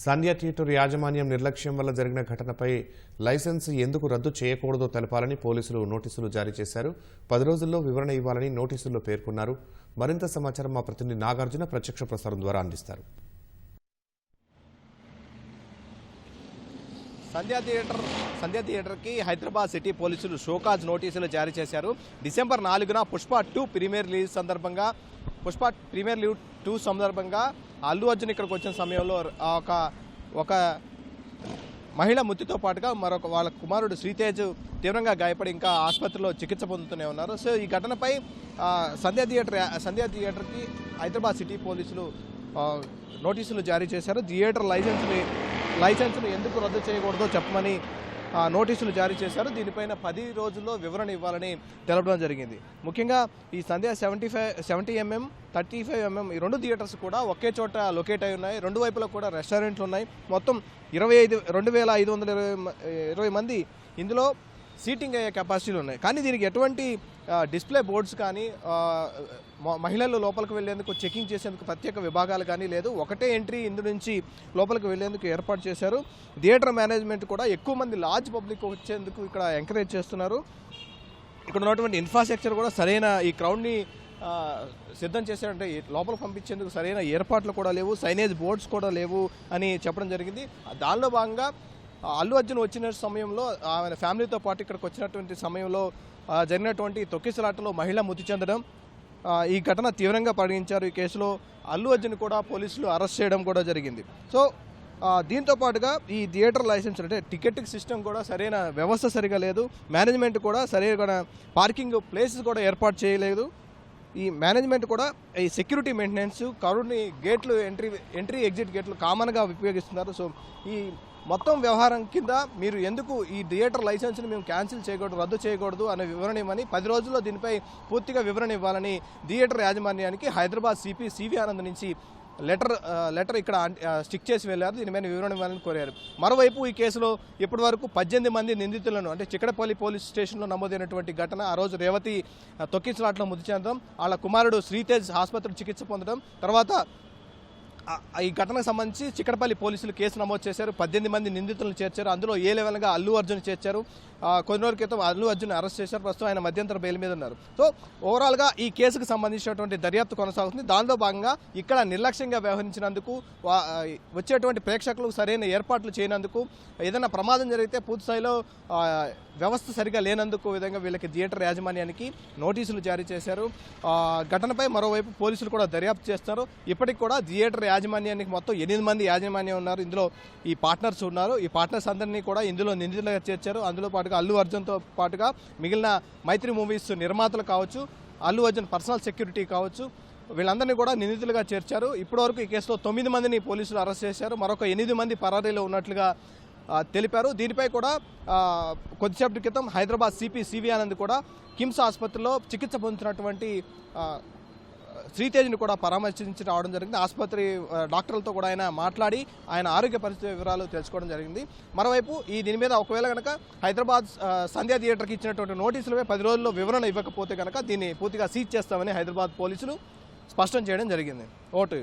సంధ్య theatre యాజమాన్యం నిర్లక్ష్యం వల్ల జరిగిన ఘటనపై లైసెన్స్ ఎందుకు రద్దు చేయకూడదో తెలపాలని పోలీసులు నోటీసులు జారీ చేశారు. 10 రోజుల్లో వివరణ ఇవ్వాలని నోటీసుల్లో పేర్కొన్నారు. మరింత సమాచారం మా ప్రతినిధి నాగార్జున ప్రత్యక్ష ప్రసారం ద్వారా అందిస్తారు. సంధ్య థియేటర్కి హైదరాబాద్ సిటీ పోలీసులు షోకాజ్ నోటీసులు జారీ చేశారు. డిసెంబర్ 4న పుష్ప 2 ప్రీమియర్ రిలీజ్ సందర్భంగా అల్లు అర్జున్ ఇక్కడికి వచ్చిన సమయంలో ఒక మహిళ మృతితో పాటుగా మరొక వాళ్ళ కుమారుడు శ్రీతేజ్ తీవ్రంగా గాయపడి ఇంకా ఆసుపత్రిలో చికిత్స పొందుతూనే ఉన్నారు. సో ఈ ఘటనపై సంధ్య థియేటర్కి హైదరాబాద్ సిటీ పోలీసులు నోటీసులు జారీ చేశారు. థియేటర్ లైసెన్స్ను ఎందుకు రద్దు చేయకూడదో చెప్పమని నోటీసులు జారీ చేశారు. దీనిపైన 10 రోజుల్లో వివరణ ఇవ్వాలని తెలపడం జరిగింది. ముఖ్యంగా ఈ సంధ్య 70mm 35mm ఈ 2 థియేటర్స్ కూడా ఒకే చోట లొకేట్ అయి ఉన్నాయి. 2 వైపులా కూడా రెస్టారెంట్లు ఉన్నాయి. మొత్తం 2520 మంది ఇందులో సీటింగ్ అయ్యే కెపాసిటీలు ఉన్నాయి. కానీ దీనికి ఎటువంటి డిస్ప్లే బోర్డ్స్ కానీ మహిళలు లోపలికి వెళ్లేందుకు చెకింగ్ చేసేందుకు ప్రత్యేక విభాగాలు కానీ లేదు. ఒకటే ఎంట్రీ ఇందు నుంచి లోపలికి వెళ్లేందుకు ఏర్పాటు చేశారు. థియేటర్ మేనేజ్మెంట్ కూడా ఎక్కువ మంది లార్జ్ పబ్లిక్ వచ్చేందుకు ఇక్కడ ఎంకరేజ్ చేస్తున్నారు. ఇక్కడ ఉన్నటువంటి ఇన్ఫ్రాస్ట్రక్చర్ కూడా సరైన ఈ క్రౌడ్ని సిద్ధం చేశారంటే లోపలికి పంపించేందుకు సరైన ఏర్పాట్లు కూడా లేవు, సైనేజ్ బోర్డ్స్ కూడా లేవు అని చెప్పడం జరిగింది. దానిలో భాగంగా అల్లు అర్జున్ వచ్చిన సమయంలో ఆయన ఫ్యామిలీతో పాటు ఇక్కడికి వచ్చినటువంటి సమయంలో జరిగినటువంటి తొక్కిసలాటలో మహిళ మృతి చెందడం, ఈ ఘటన తీవ్రంగా పరిగణించారు. ఈ కేసులో అల్లు అర్జున్ కూడా పోలీసులు అరెస్ట్ చేయడం కూడా జరిగింది. సో దీంతో పాటుగా ఈ థియేటర్ లైసెన్స్ అంటే టికెటింగ్ సిస్టమ్ కూడా సరైన వ్యవస్థ సరిగా లేదు. మేనేజ్మెంట్ కూడా సరైన పార్కింగ్ ప్లేసెస్ కూడా ఏర్పాటు చేయలేదు. ఈ మేనేజ్మెంట్ కూడా ఈ సెక్యూరిటీ మెయింటెనెన్స్ కరుణి గేట్లు ఎంట్రీ ఎగ్జిట్ గేట్లు కామన్గా ఉపయోగిస్తున్నారు. సో ఈ మొత్తం వ్యవహారం కింద మీరు ఎందుకు ఈ థియేటర్ లైసెన్స్ని మేము క్యాన్సిల్ చేయకూడదు, రద్దు చేయకూడదు అనే వివరణ ఇవ్వని 10 రోజుల్లో దీనిపై పూర్తిగా వివరణ ఇవ్వాలని థియేటర్ యాజమాన్యానికి హైదరాబాద్ సిపి సివి ఆనంద్ నుంచి లెటర్ ఇక్కడ స్టిక్ చేసి వెళ్లారు. దీనిపైన వివరణ ఇవ్వాలని కోరారు. మరోవైపు ఈ కేసులో ఇప్పటి వరకు 18 మంది నిందితులను అంటే చిక్కడపల్లి పోలీస్ స్టేషన్లో నమోదైనటువంటి ఘటన, ఆ రోజు రేవతి తొక్కిసలాట్లో మృతి చెందడం, వాళ్ళ కుమారుడు శ్రీతేజ్ ఆసుపత్రిలో చికిత్స పొందడం, తర్వాత ఈ ఘటనకు సంబంధించి చిక్కడపల్లి పోలీసులు కేసు నమోదు చేశారు. 18 మంది నిందితులను చేర్చారు. అందులో ఏ లెవెల్గా అల్లు అర్జున్ చేర్చారు. కొన్ని రోజుల క్రితం అల్లు అర్జున్ అరెస్ట్ చేశారు. ప్రస్తుతం ఆయన మధ్యంతర బెయిల్ మీద ఉన్నారు. సో ఓవరాల్గా ఈ కేసుకు సంబంధించినటువంటి దర్యాప్తు కొనసాగుతుంది. దానిలో భాగంగా ఇక్కడ నిర్లక్ష్యంగా వ్యవహరించినందుకు, వచ్చేటువంటి ప్రేక్షకులకు సరైన ఏర్పాట్లు చేయనందుకు, ఏదైనా ప్రమాదం జరిగితే పూర్తి స్థాయిలో వ్యవస్థ సరిగా లేనందుకు విధంగా వీళ్ళకి థియేటర్ యాజమాన్యానికి నోటీసులు జారీ చేశారు. ఘటనపై మరోవైపు పోలీసులు కూడా దర్యాప్తు చేస్తారు. ఇప్పటికి కూడా థియేటర్ యాజమాన్యానికి మొత్తం 8 మంది యాజమాన్యం ఉన్నారు. ఇందులో ఈ పార్ట్నర్స్ ఉన్నారు. ఈ పార్ట్నర్స్ అందరినీ కూడా ఇందులో నిందితులుగా చేర్చారు. అందులో పాటుగా అల్లు అర్జున్తో పాటుగా మిగిలిన మైత్రి మూవీస్ నిర్మాతలు కావచ్చు, అల్లు అర్జున్ పర్సనల్ సెక్యూరిటీ కావచ్చు, వీళ్ళందరినీ కూడా నిందితులుగా చేర్చారు. ఇప్పటివరకు ఈ కేసులో 9 మందిని పోలీసులు అరెస్ట్ చేశారు. మరొక 8 మంది పరారీలో ఉన్నట్లుగా తెలిపారు. దీనిపై కూడా కొద్దిసేపటి క్రితం హైదరాబాద్ సిపి సివి ఆనంద్ కూడా కిమ్స్ ఆసుపత్రిలో చికిత్స పొందుతున్నటువంటి శ్రీతేజ్ని కూడా పరామర్శించి రావడం జరిగింది. ఆసుపత్రి డాక్టర్లతో కూడా ఆయన మాట్లాడి ఆయన ఆరోగ్య పరిస్థితి వివరాలు తెలుసుకోవడం జరిగింది. మరోవైపు దీని మీద ఒకవేళ కనుక హైదరాబాద్ సంధ్య థియేటర్కి ఇచ్చినటువంటి నోటీసులపై 10 రోజుల్లో వివరణ ఇవ్వకపోతే కనుక దీన్ని పూర్తిగా సీజ్ చేస్తామని హైదరాబాద్ పోలీసులు స్పష్టం చేయడం జరిగింది. ఓటు